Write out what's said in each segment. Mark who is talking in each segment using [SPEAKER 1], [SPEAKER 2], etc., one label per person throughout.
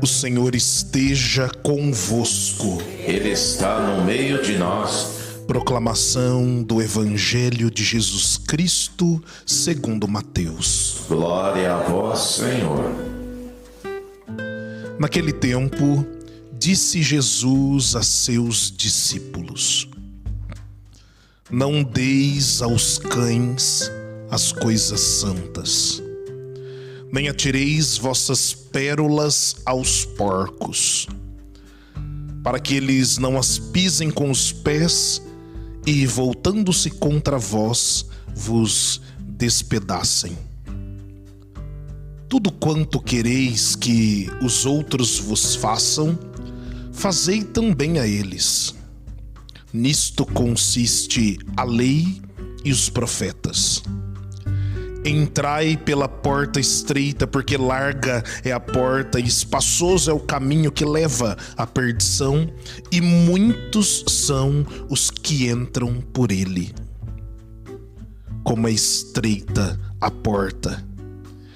[SPEAKER 1] O Senhor esteja convosco.
[SPEAKER 2] Ele está no meio de nós.
[SPEAKER 1] Proclamação do Evangelho de Jesus Cristo segundo Mateus.
[SPEAKER 2] Glória a vós, Senhor.
[SPEAKER 1] Naquele tempo, disse Jesus a seus discípulos: Não deis aos cães as coisas santas, nem atireis vossas pérolas aos porcos, para que eles não as pisem com os pés e, voltando-se contra vós, vos despedacem. Tudo quanto quereis que os outros vos façam, fazei também a eles. Nisto consiste a lei e os profetas. Entrai pela porta estreita, porque larga é a porta e espaçoso é o caminho que leva à perdição, e muitos são os que entram por ele. Como é estreita a porta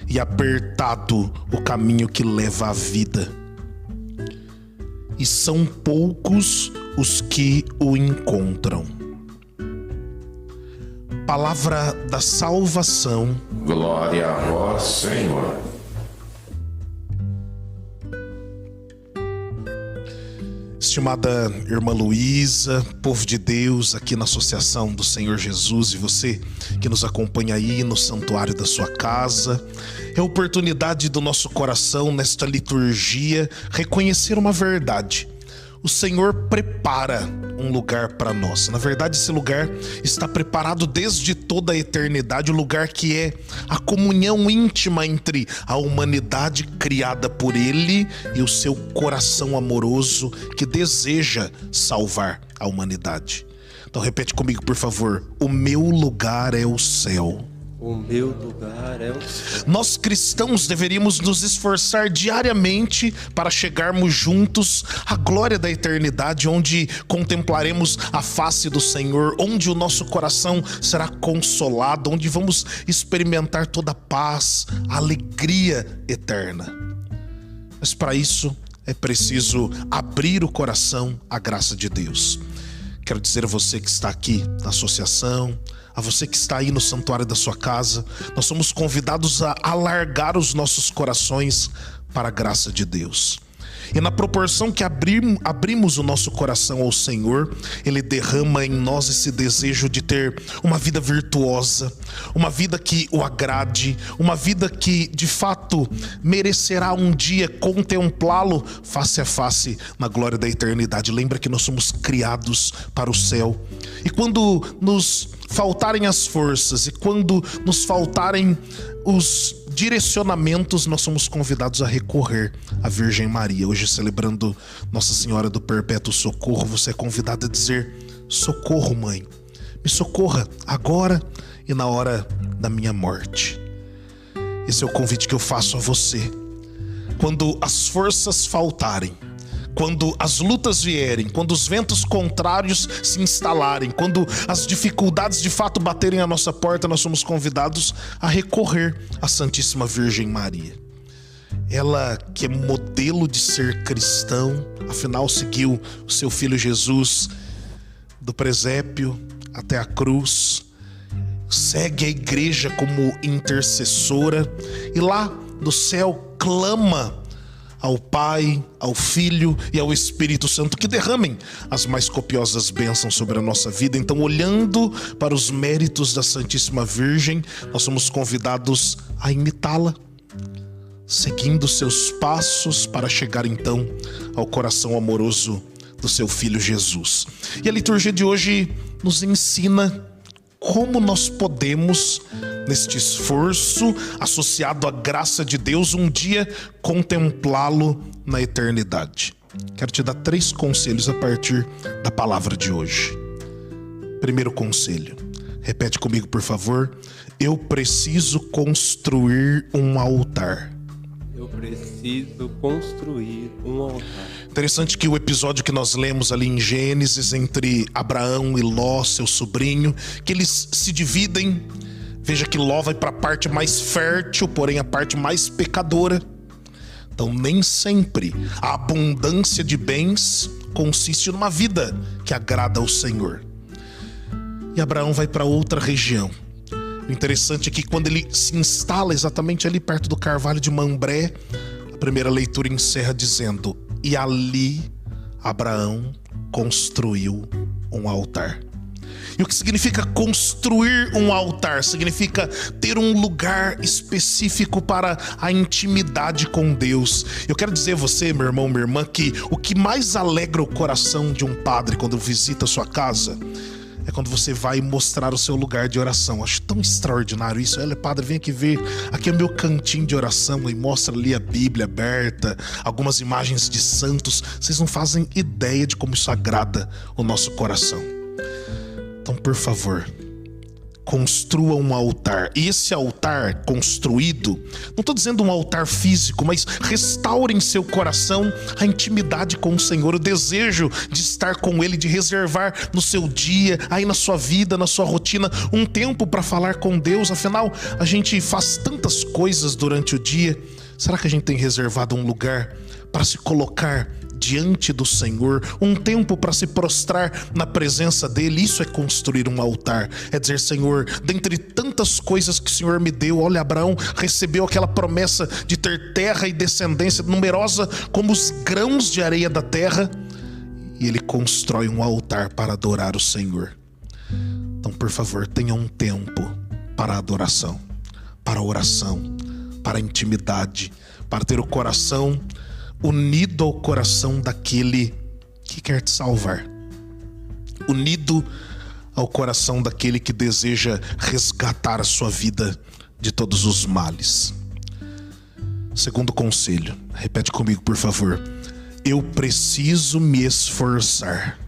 [SPEAKER 1] e apertado o caminho que leva à vida, e são poucos os que o encontram. Palavra da salvação.
[SPEAKER 2] Glória a vós, Senhor.
[SPEAKER 1] Estimada irmã Luísa, povo de Deus aqui na Associação do Senhor Jesus, e você que nos acompanha aí no santuário da sua casa, é a oportunidade do nosso coração nesta liturgia reconhecer uma verdade. O Senhor prepara um lugar para nós. Na verdade, esse lugar está preparado desde toda a eternidade, o lugar que é a comunhão íntima entre a humanidade criada por Ele e o seu coração amoroso que deseja salvar a humanidade. Então repete comigo, por favor: o meu lugar é o céu.
[SPEAKER 3] O meu lugar é o céu.
[SPEAKER 1] Nós cristãos deveríamos nos esforçar diariamente para chegarmos juntos à glória da eternidade, onde contemplaremos a face do Senhor, onde o nosso coração será consolado, onde vamos experimentar toda a paz, a alegria eterna. Mas para isso é preciso abrir o coração à graça de Deus. Quero dizer a você que está aqui na associação, a você que está aí no santuário da sua casa, nós somos convidados a alargar os nossos corações para a graça de Deus. E na proporção que abrimos o nosso coração ao Senhor, Ele derrama em nós esse desejo de ter uma vida virtuosa, uma vida que o agrade, uma vida que de fato merecerá um dia contemplá-lo face a face na glória da eternidade. Lembra que nós somos criados para o céu. E quando nos faltarem as forças e quando nos faltarem os direcionamentos, nós somos convidados a recorrer à Virgem Maria. Hoje, celebrando Nossa Senhora do Perpétuo Socorro, você é convidado a dizer: socorro, mãe, me socorra agora e na hora da minha morte. Esse é o convite que eu faço a você. Quando as forças faltarem, quando as lutas vierem, quando os ventos contrários se instalarem, quando as dificuldades de fato baterem à nossa porta, nós somos convidados a recorrer à Santíssima Virgem Maria. Ela que é modelo de ser cristão, afinal seguiu o seu filho Jesus do presépio até a cruz, segue a igreja como intercessora e lá no céu clama ao Pai, ao Filho e ao Espírito Santo que derramem as mais copiosas bênçãos sobre a nossa vida. Então, olhando para os méritos da Santíssima Virgem, nós somos convidados a imitá-la, seguindo seus passos para chegar então ao coração amoroso do seu Filho Jesus. E a liturgia de hoje nos ensina como nós podemos, neste esforço associado à graça de Deus, um dia contemplá-lo na eternidade. Quero te dar 3 conselhos a partir da palavra de hoje. Primeiro conselho, repete comigo, por favor: eu preciso construir um altar.
[SPEAKER 3] Eu preciso construir um altar.
[SPEAKER 1] Interessante que o episódio que nós lemos ali em Gênesis entre Abraão e Ló, seu sobrinho, que eles se dividem. Veja que Ló vai para a parte mais fértil, porém a parte mais pecadora. Então, nem sempre a abundância de bens consiste numa vida que agrada ao Senhor. E Abraão vai para outra região. O interessante é que quando ele se instala exatamente ali perto do Carvalho de Mambré, a primeira leitura encerra dizendo: e ali Abraão construiu um altar. E o que significa construir um altar? Significa ter um lugar específico para a intimidade com Deus. Eu quero dizer a você, meu irmão, minha irmã, que o que mais alegra o coração de um padre quando visita a sua casa é quando você vai mostrar o seu lugar de oração. Acho tão extraordinário isso. Olha, padre, vem aqui ver. Aqui é o meu cantinho de oração. E mostra ali a Bíblia aberta, algumas imagens de santos. Vocês não fazem ideia de como isso agrada o nosso coração. Então, por favor, construa um altar. E esse altar construído, não estou dizendo um altar físico, mas restaure em seu coração a intimidade com o Senhor, o desejo de estar com Ele, de reservar no seu dia, aí na sua vida, na sua rotina, um tempo para falar com Deus. Afinal, a gente faz tantas coisas durante o dia. Será que a gente tem reservado um lugar para se colocar diante do Senhor, um tempo para se prostrar na presença dele? Isso é construir um altar. É dizer: Senhor, dentre tantas coisas que o Senhor me deu, olha, Abraão recebeu aquela promessa de ter terra e descendência numerosa como os grãos de areia da terra, e ele constrói um altar para adorar o Senhor. Então, por favor, tenha um tempo para a adoração, para a oração, para a intimidade, para ter o coração unido ao coração daquele que quer te salvar, unido ao coração daquele que deseja resgatar a sua vida de todos os males. Segundo conselho, repete comigo, por favor: eu preciso me esforçar.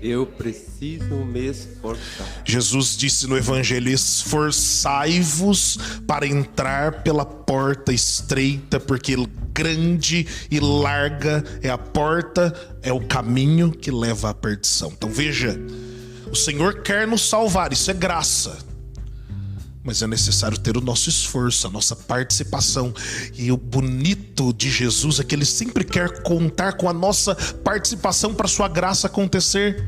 [SPEAKER 3] Eu preciso me esforçar.
[SPEAKER 1] Jesus disse no Evangelho: esforçai-vos para entrar pela porta estreita, porque grande e larga é a porta, é o caminho que leva à perdição. Então veja, o Senhor quer nos salvar, isso é graça, mas é necessário ter o nosso esforço, a nossa participação. E o bonito de Jesus é que Ele sempre quer contar com a nossa participação para a sua graça acontecer.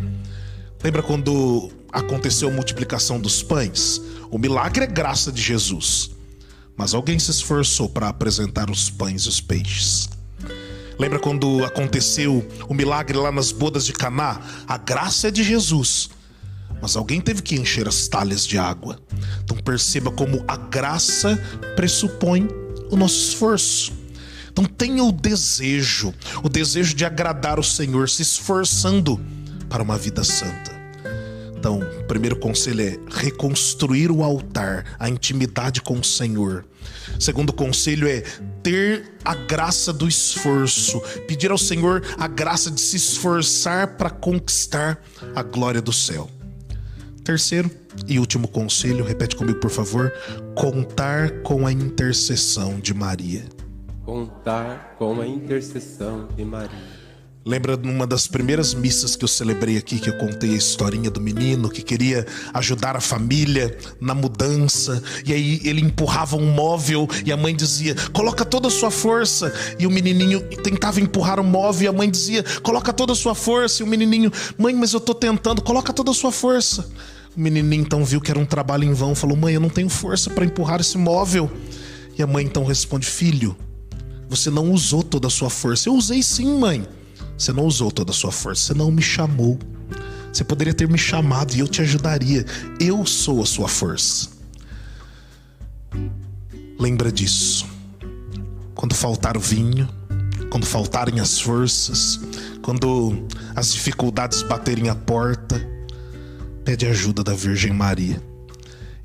[SPEAKER 1] Lembra quando aconteceu a multiplicação dos pães? O milagre é graça de Jesus, mas alguém se esforçou para apresentar os pães e os peixes. Lembra quando aconteceu o milagre lá nas bodas de Caná? A graça é de Jesus, mas alguém teve que encher as talhas de água. Então perceba como a graça pressupõe o nosso esforço. Então tenha o desejo de agradar o Senhor, se esforçando para uma vida santa. Então, o primeiro conselho é reconstruir o altar, a intimidade com o Senhor. Segundo conselho é ter a graça do esforço, pedir ao Senhor a graça de se esforçar para conquistar a glória do céu. Terceiro e último conselho, repete comigo, por favor: contar com a intercessão de Maria.
[SPEAKER 3] Contar com a intercessão de Maria.
[SPEAKER 1] Lembra numa das primeiras missas que eu celebrei aqui, que eu contei a historinha do menino que queria ajudar a família na mudança, e aí ele empurrava um móvel e a mãe dizia: coloca toda a sua força, e o menininho tentava empurrar o móvel e a mãe dizia: coloca toda a sua força, e o menininho: mãe, mas eu tô tentando, coloca toda a sua força. O menininho então viu que era um trabalho em vão, falou: mãe, eu não tenho força para empurrar esse móvel. E a mãe então responde: filho, você não usou toda a sua força. Eu usei sim, mãe. Você não usou toda a sua força, você não me chamou. Você poderia ter me chamado e eu te ajudaria. Eu sou a sua força. Lembra disso. Quando faltar o vinho, quando faltarem as forças, quando as dificuldades baterem a porta, pede ajuda da Virgem Maria.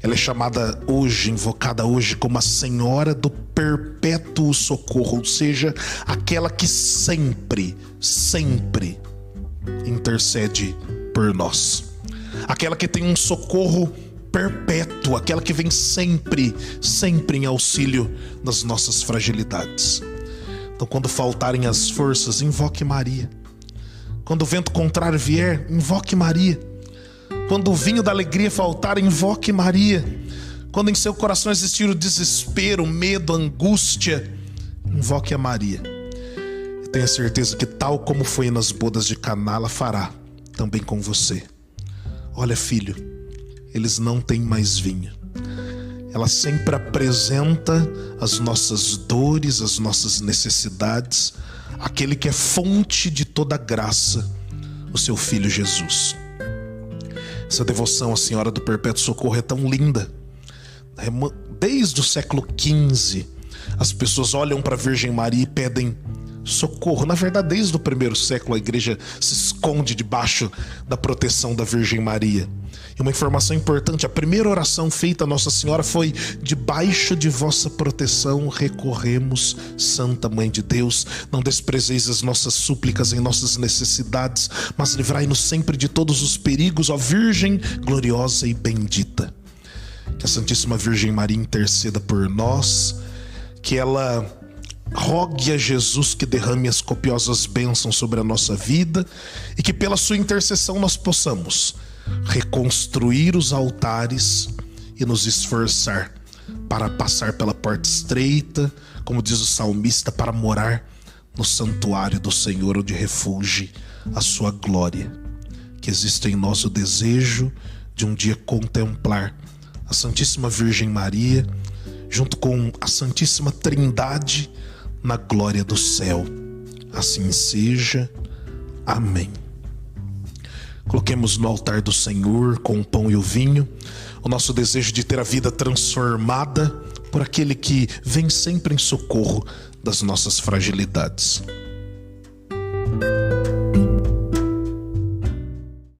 [SPEAKER 1] Ela é chamada hoje, invocada hoje como a Senhora do Perpétuo Socorro, ou seja, aquela que sempre intercede por nós. Aquela que tem um socorro perpétuo, aquela que vem sempre em auxílio das nossas fragilidades. Então, quando faltarem as forças, invoque Maria. Quando o vento contrário vier, invoque Maria. Quando o vinho da alegria faltar, invoque Maria. Quando em seu coração existir o desespero, o medo, a angústia, invoque a Maria. tenha certeza que tal como foi nas bodas de Caná, ela fará também com você. Olha, filho, eles não têm mais vinho. Ela sempre apresenta as nossas dores, as nossas necessidades, aquele que é fonte de toda graça, o seu Filho Jesus. Essa devoção à Senhora do Perpétuo Socorro é tão linda. Desde o século XV, as pessoas olham para a Virgem Maria e pedem socorro. Na verdade, desde o primeiro século, a igreja se esconde debaixo da proteção da Virgem Maria. E uma informação importante: a primeira oração feita a Nossa Senhora foi: debaixo de vossa proteção recorremos, Santa Mãe de Deus. Não desprezeis as nossas súplicas em nossas necessidades, mas livrai-nos sempre de todos os perigos, ó Virgem gloriosa e bendita. Que a Santíssima Virgem Maria interceda por nós, que ela rogue a Jesus que derrame as copiosas bênçãos sobre a nossa vida e que pela sua intercessão nós possamos reconstruir os altares e nos esforçar para passar pela porta estreita, como diz o salmista, para morar no santuário do Senhor, onde refugie a sua glória. Que exista em nós o desejo de um dia contemplar a Santíssima Virgem Maria junto com a Santíssima Trindade na glória do céu. Assim seja. Amém. Coloquemos no altar do Senhor, com o pão e o vinho, o nosso desejo de ter a vida transformada por aquele que vem sempre em socorro das nossas fragilidades.